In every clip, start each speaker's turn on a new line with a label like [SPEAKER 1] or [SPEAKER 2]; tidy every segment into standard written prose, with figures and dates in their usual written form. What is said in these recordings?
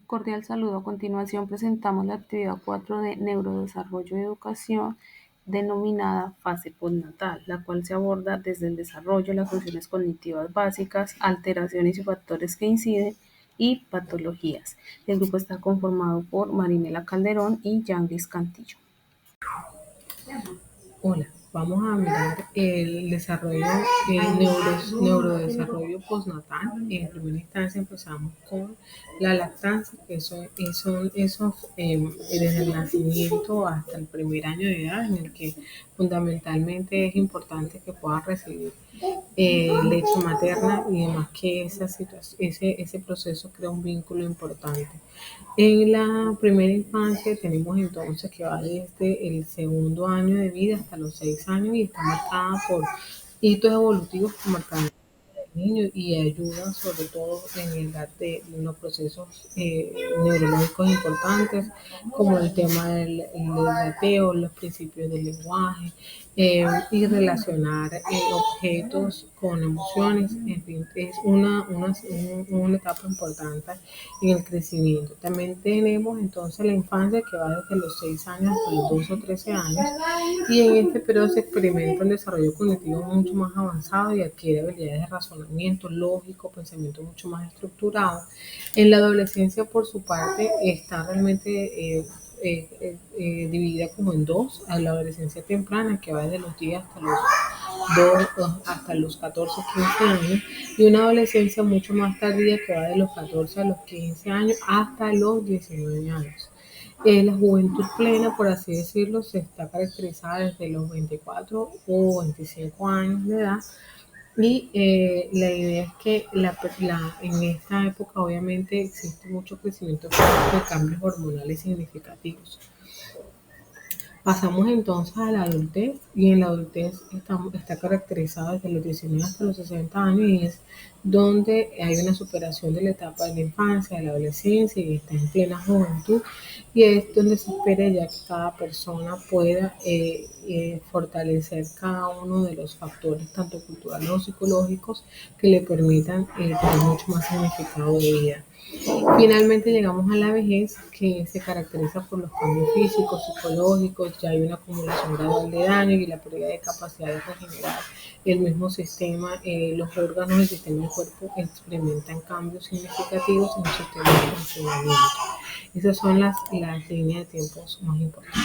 [SPEAKER 1] Cordial saludo. A continuación presentamos la actividad 4 de Neurodesarrollo y Educación, denominada fase postnatal, la cual se aborda desde el desarrollo, las funciones cognitivas básicas, alteraciones y factores que inciden y patologías. El grupo está conformado por Marinela Calderón y Yanglis Cantillo.
[SPEAKER 2] Hola, vamos a mirar el desarrollo, neurodesarrollo postnatal. En primera instancia empezamos con la lactancia, que son esos desde el nacimiento hasta el primer año de edad, en el que fundamentalmente es importante que puedan recibir leche materna y demás que ese proceso crea un vínculo importante. En la primera infancia tenemos entonces que va desde el segundo año de vida hasta los 6 años y está marcada por hitos evolutivos que marcan niños y ayuda sobre todo en edad de los procesos neurológicos importantes como el tema del gateo, los principios del lenguaje y relacionar objetos con emociones. En fin, es una etapa importante en el crecimiento. También tenemos entonces la infancia que va desde los 6 años hasta los 12 o 13 años y en este periodo se experimenta un desarrollo cognitivo mucho más avanzado y adquiere habilidades de razonamiento lógico, pensamiento mucho más estructurado. En la adolescencia, por su parte, está realmente dividida como en dos: a la adolescencia temprana, que va desde los 10 hasta los 14 o 15 años, y una adolescencia mucho más tardía que va de los 14 a los 15 años hasta los 19 años. La juventud plena, por así decirlo, se está caracterizada desde los 24 o 25 años de edad y la idea es que en esta época obviamente existe mucho crecimiento físico y cambios hormonales significativos. Pasamos entonces a la adultez y en la adultez está caracterizada desde los 19 hasta los 60 años y es donde hay una superación de la etapa de la infancia, de la adolescencia y está en plena juventud y es donde se espera ya que cada persona pueda fortalecer cada uno de los factores tanto culturales o psicológicos que le permitan tener mucho más significado de vida. Finalmente llegamos a la vejez, que se caracteriza por los cambios físicos, psicológicos, ya hay una acumulación gradual de daño y la pérdida de capacidad de regenerar el mismo sistema, los órganos del sistema del cuerpo experimentan cambios significativos en su sistema de funcionamiento. Esas son las líneas de tiempos más importantes.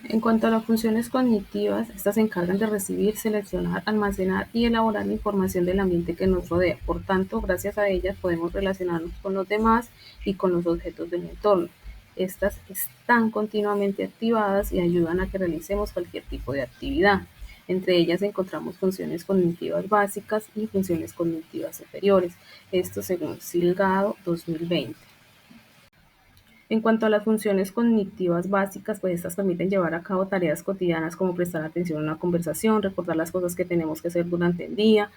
[SPEAKER 1] En cuanto a las funciones cognitivas, estas se encargan de recibir, seleccionar, almacenar y elaborar la información del ambiente que nos rodea. Por tanto, gracias a ellas podemos relacionarnos con los demás y con los objetos del entorno. Estas están continuamente activadas y ayudan a que realicemos cualquier tipo de actividad. Entre ellas encontramos funciones cognitivas básicas y funciones cognitivas superiores. Esto según Silgado 2020. En cuanto a las funciones cognitivas básicas, pues estas permiten llevar a cabo tareas cotidianas como prestar atención a una conversación, recordar las cosas que tenemos que hacer durante el día,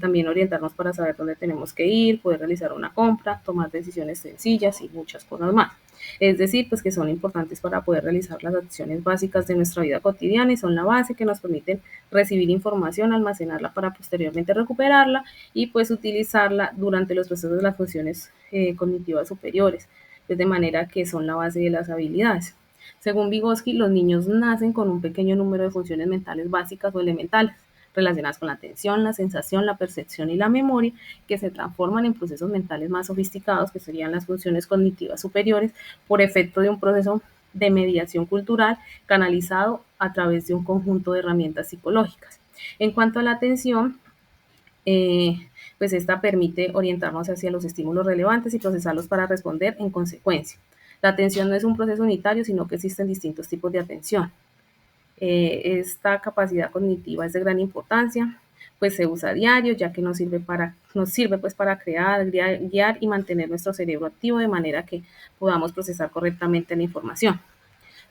[SPEAKER 1] también orientarnos para saber dónde tenemos que ir, poder realizar una compra, tomar decisiones sencillas y muchas cosas más. Es decir, pues que son importantes para poder realizar las acciones básicas de nuestra vida cotidiana y son la base que nos permiten recibir información, almacenarla para posteriormente recuperarla y pues utilizarla durante los procesos de las funciones cognitivas superiores, pues de manera que son la base de las habilidades. Según Vygotsky, los niños nacen con un pequeño número de funciones mentales básicas o elementales, relacionadas con la atención, la sensación, la percepción y la memoria, que se transforman en procesos mentales más sofisticados, que serían las funciones cognitivas superiores, por efecto de un proceso de mediación cultural canalizado a través de un conjunto de herramientas psicológicas. En cuanto a la atención, pues esta permite orientarnos hacia los estímulos relevantes y procesarlos para responder en consecuencia. La atención no es un proceso unitario, sino que existen distintos tipos de atención. Esta capacidad cognitiva es de gran importancia, pues se usa a diario, ya que nos sirve pues para crear, guiar y mantener nuestro cerebro activo de manera que podamos procesar correctamente la información.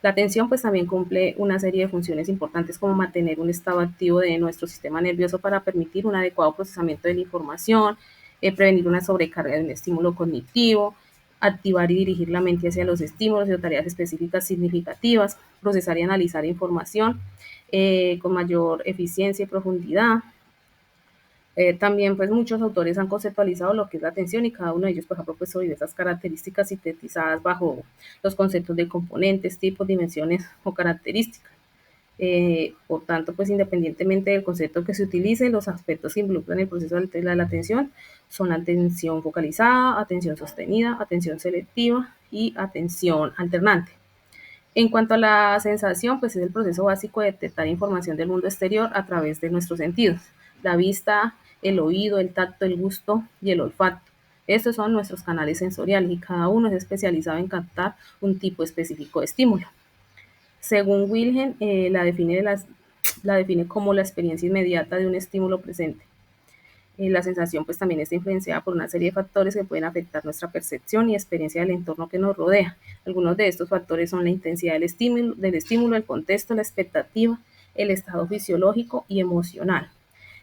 [SPEAKER 1] La atención pues también cumple una serie de funciones importantes como mantener un estado activo de nuestro sistema nervioso para permitir un adecuado procesamiento de la información, prevenir una sobrecarga de un estímulo cognitivo, activar y dirigir la mente hacia los estímulos y tareas específicas significativas, procesar y analizar información con mayor eficiencia y profundidad, También pues muchos autores han conceptualizado lo que es la atención y cada uno de ellos pues ha propuesto diversas características sintetizadas bajo los conceptos de componentes, tipos, dimensiones o características. Por tanto, pues independientemente del concepto que se utilice, los aspectos que involucran el proceso de la atención son atención focalizada, atención sostenida, atención selectiva y atención alternante. En cuanto a la sensación, pues es el proceso básico de detectar información del mundo exterior a través de nuestros sentidos, la vista, el oído, el tacto, el gusto y el olfato. Estos son nuestros canales sensoriales y cada uno es especializado en captar un tipo específico de estímulo. Según Wilhelm, la define como la experiencia inmediata de un estímulo presente. La sensación pues también está influenciada por una serie de factores que pueden afectar nuestra percepción y experiencia del entorno que nos rodea. Algunos de estos factores son la intensidad del estímulo, el contexto, la expectativa, el estado fisiológico y emocional.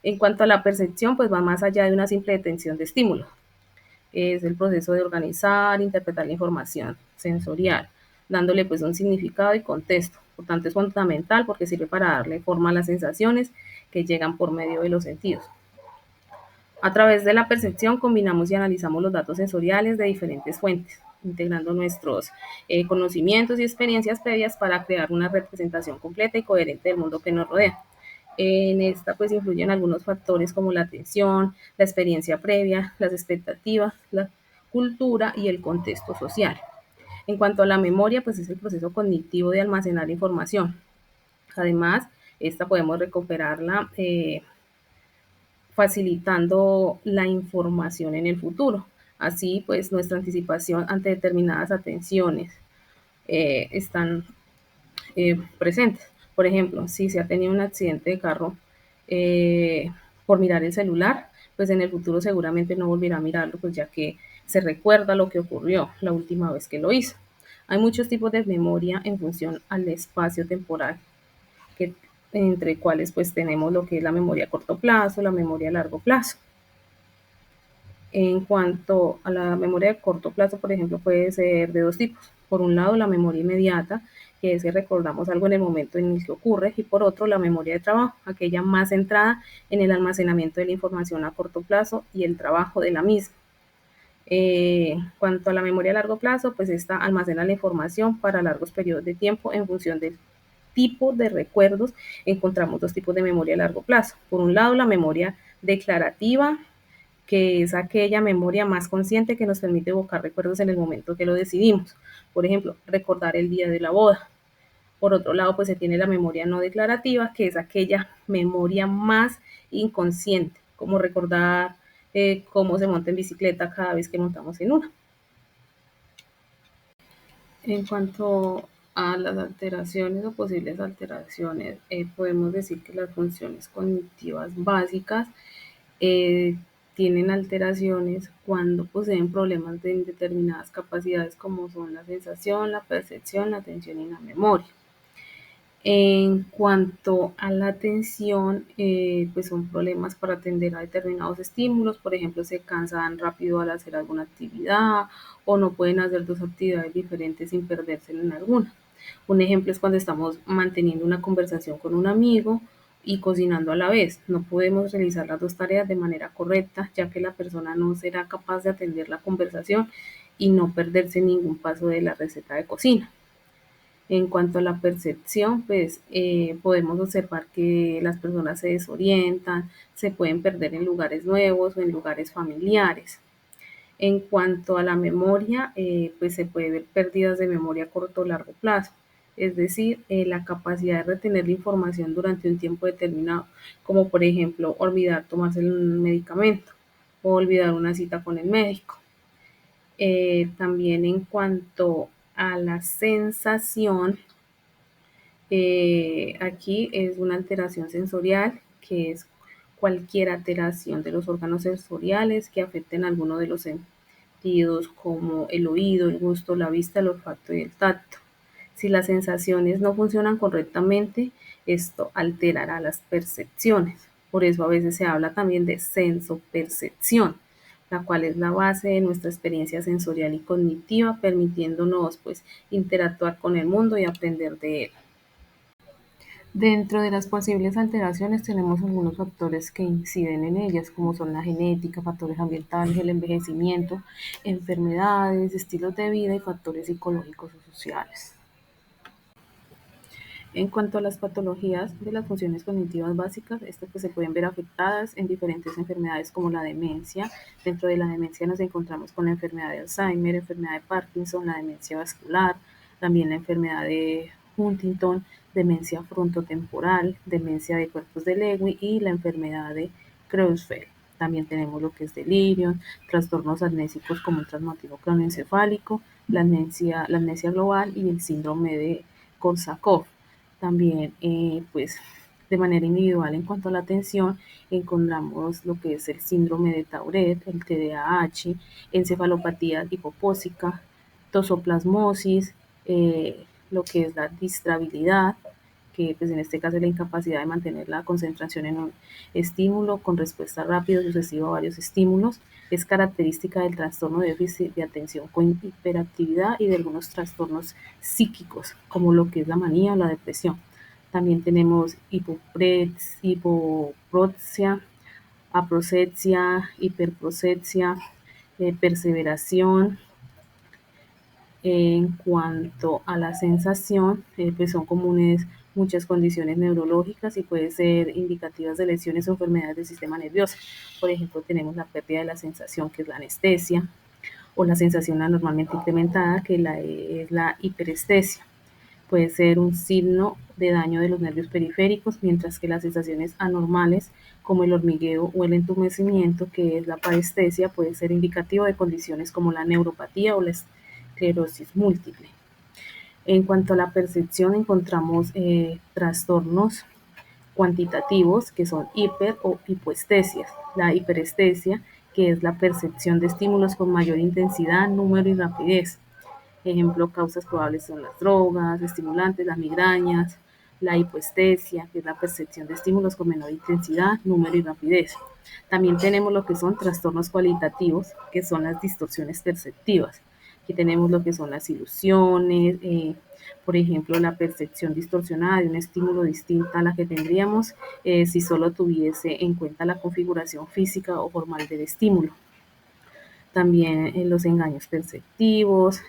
[SPEAKER 1] En cuanto a la percepción, pues va más allá de una simple detención de estímulos. Es el proceso de organizar, interpretar la información sensorial, dándole pues un significado y contexto. Por tanto, es fundamental porque sirve para darle forma a las sensaciones que llegan por medio de los sentidos. A través de la percepción combinamos y analizamos los datos sensoriales de diferentes fuentes, integrando nuestros conocimientos y experiencias previas para crear una representación completa y coherente del mundo que nos rodea. En esta pues influyen algunos factores como la atención, la experiencia previa, las expectativas, la cultura y el contexto social. En cuanto a la memoria, pues es el proceso cognitivo de almacenar información. Además, esta podemos recuperarla facilitando la información en el futuro. Así, pues, nuestra anticipación ante determinadas atenciones están presentes. Por ejemplo, si se ha tenido un accidente de carro por mirar el celular, pues en el futuro seguramente no volverá a mirarlo, pues ya que se recuerda lo que ocurrió la última vez que lo hizo. Hay muchos tipos de memoria en función al espacio temporal que, entre cuales pues tenemos lo que es la memoria a corto plazo, la memoria a largo plazo. En cuanto a la memoria de corto plazo, por ejemplo, puede ser de dos tipos. Por un lado, la memoria inmediata, que es que recordamos algo en el momento en el que ocurre, y por otro, la memoria de trabajo, aquella más centrada en el almacenamiento de la información a corto plazo y el trabajo de la misma. Cuanto a la memoria a largo plazo, pues esta almacena la información para largos periodos de tiempo en función del tipo de recuerdos. Encontramos dos tipos de memoria a largo plazo. Por un lado, la memoria declarativa, que es aquella memoria más consciente que nos permite evocar recuerdos en el momento que lo decidimos. Por ejemplo, recordar el día de la boda. Por otro lado, pues se tiene la memoria no declarativa, que es aquella memoria más inconsciente, como recordar cómo se monta en bicicleta cada vez que montamos en una. En cuanto a las alteraciones o posibles alteraciones, podemos decir que las funciones cognitivas básicas eh, tienen alteraciones cuando poseen problemas de determinadas capacidades como son la sensación, la percepción, la atención y la memoria. En cuanto a la atención, pues son problemas para atender a determinados estímulos, por ejemplo, se cansan rápido al hacer alguna actividad o no pueden hacer dos actividades diferentes sin perderse en alguna. Un ejemplo es cuando estamos manteniendo una conversación con un amigo y cocinando a la vez. No podemos realizar las dos tareas de manera correcta, ya que la persona no será capaz de atender la conversación y no perderse ningún paso de la receta de cocina. En cuanto a la percepción, pues podemos observar que las personas se desorientan, se pueden perder en lugares nuevos o en lugares familiares. En cuanto a la memoria, pues se puede ver pérdidas de memoria a corto o largo plazo, es decir, la capacidad de retener la información durante un tiempo determinado, como por ejemplo olvidar tomarse el medicamento o olvidar una cita con el médico. También en cuanto a la sensación, aquí es una alteración sensorial, que es cualquier alteración de los órganos sensoriales que afecten alguno de los sentidos como el oído, el gusto, la vista, el olfato y el tacto. Si las sensaciones no funcionan correctamente, esto alterará las percepciones. Por eso a veces se habla también de sensopercepción, la cual es la base de nuestra experiencia sensorial y cognitiva, permitiéndonos pues interactuar con el mundo y aprender de él. Dentro de las posibles alteraciones tenemos algunos factores que inciden en ellas, como son la genética, factores ambientales, el envejecimiento, enfermedades, estilos de vida y factores psicológicos o sociales. En cuanto a las patologías de las funciones cognitivas básicas, estas pues se pueden ver afectadas en diferentes enfermedades como la demencia. Dentro de la demencia nos encontramos con la enfermedad de Alzheimer, enfermedad de Parkinson, la demencia vascular, también la enfermedad de Huntington, demencia frontotemporal, demencia de cuerpos de Lewy y la enfermedad de Creutzfeldt. También tenemos lo que es delirium, trastornos amnésicos como un traumatismo craneoencefálico, la amnesia global y el síndrome de Korsakoff. También, pues, de manera individual en cuanto a la atención, encontramos lo que es el síndrome de Tourette, el TDAH, encefalopatía hipopósica, tosoplasmosis, lo que es la distrabilidad, que pues en este caso es la incapacidad de mantener la concentración en un estímulo con respuesta rápida y sucesiva a varios estímulos. Es característica del trastorno de déficit de atención con hiperactividad y de algunos trastornos psíquicos, como lo que es la manía o la depresión. También tenemos hipoproxia, aproxia, hiperproxia, perseveración. En cuanto a la sensación, pues son comunes muchas condiciones neurológicas y pueden ser indicativas de lesiones o enfermedades del sistema nervioso. Por ejemplo, tenemos la pérdida de la sensación, que es la anestesia, o la sensación anormalmente incrementada, que es la hiperestesia. Puede ser un signo de daño de los nervios periféricos, mientras que las sensaciones anormales, como el hormigueo o el entumecimiento, que es la parestesia, puede ser indicativo de condiciones como la neuropatía o la esclerosis múltiple. En cuanto a la percepción, encontramos trastornos cuantitativos, que son hiper o hipoestesias. La hiperestesia, que es la percepción de estímulos con mayor intensidad, número y rapidez. Ejemplo, causas probables son las drogas, estimulantes, las migrañas, la hipoestesia, que es la percepción de estímulos con menor intensidad, número y rapidez. También tenemos lo que son trastornos cualitativos, que son las distorsiones perceptivas. Aquí tenemos lo que son las ilusiones, por ejemplo, la percepción distorsionada de un estímulo distinta a la que tendríamos si solo tuviese en cuenta la configuración física o formal del estímulo. También los engaños perceptivos,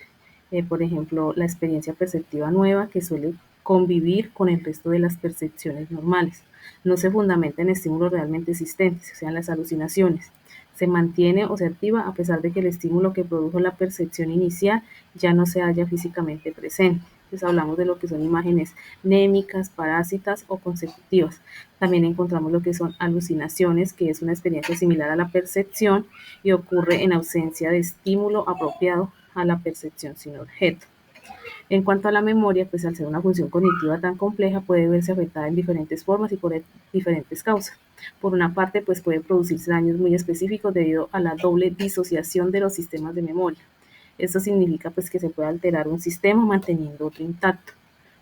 [SPEAKER 1] por ejemplo, la experiencia perceptiva nueva que suele convivir con el resto de las percepciones normales. No se fundamenta en estímulos realmente existentes, o sea, en las alucinaciones. Se mantiene o se activa a pesar de que el estímulo que produjo la percepción inicial ya no se halla físicamente presente. Entonces hablamos de lo que son imágenes némicas, parásitas o consecutivas. También encontramos lo que son alucinaciones, que es una experiencia similar a la percepción y ocurre en ausencia de estímulo apropiado a la percepción sin objeto. En cuanto a la memoria, pues al ser una función cognitiva tan compleja puede verse afectada en diferentes formas y por diferentes causas. Por una parte, pues puede producirse daños muy específicos debido a la doble disociación de los sistemas de memoria. Esto significa pues que se puede alterar un sistema manteniendo otro intacto.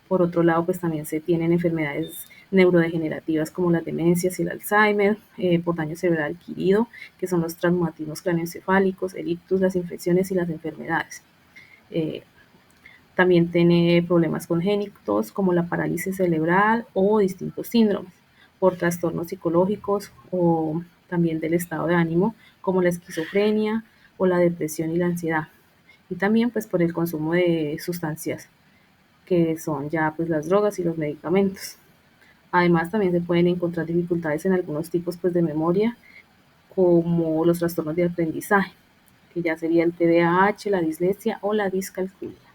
[SPEAKER 1] Por otro lado, pues también se tienen enfermedades neurodegenerativas como las demencias y el Alzheimer, por daño cerebral adquirido, que son los traumatismos craneoencefálicos, el ictus, las infecciones y las enfermedades. Eh, También tiene problemas congénitos como la parálisis cerebral o distintos síndromes por trastornos psicológicos o también del estado de ánimo como la esquizofrenia o la depresión y la ansiedad. Y también pues por el consumo de sustancias que son ya pues las drogas y los medicamentos. Además también se pueden encontrar dificultades en algunos tipos pues de memoria como los trastornos de aprendizaje, que ya sería el TDAH, la dislexia o la discalculia.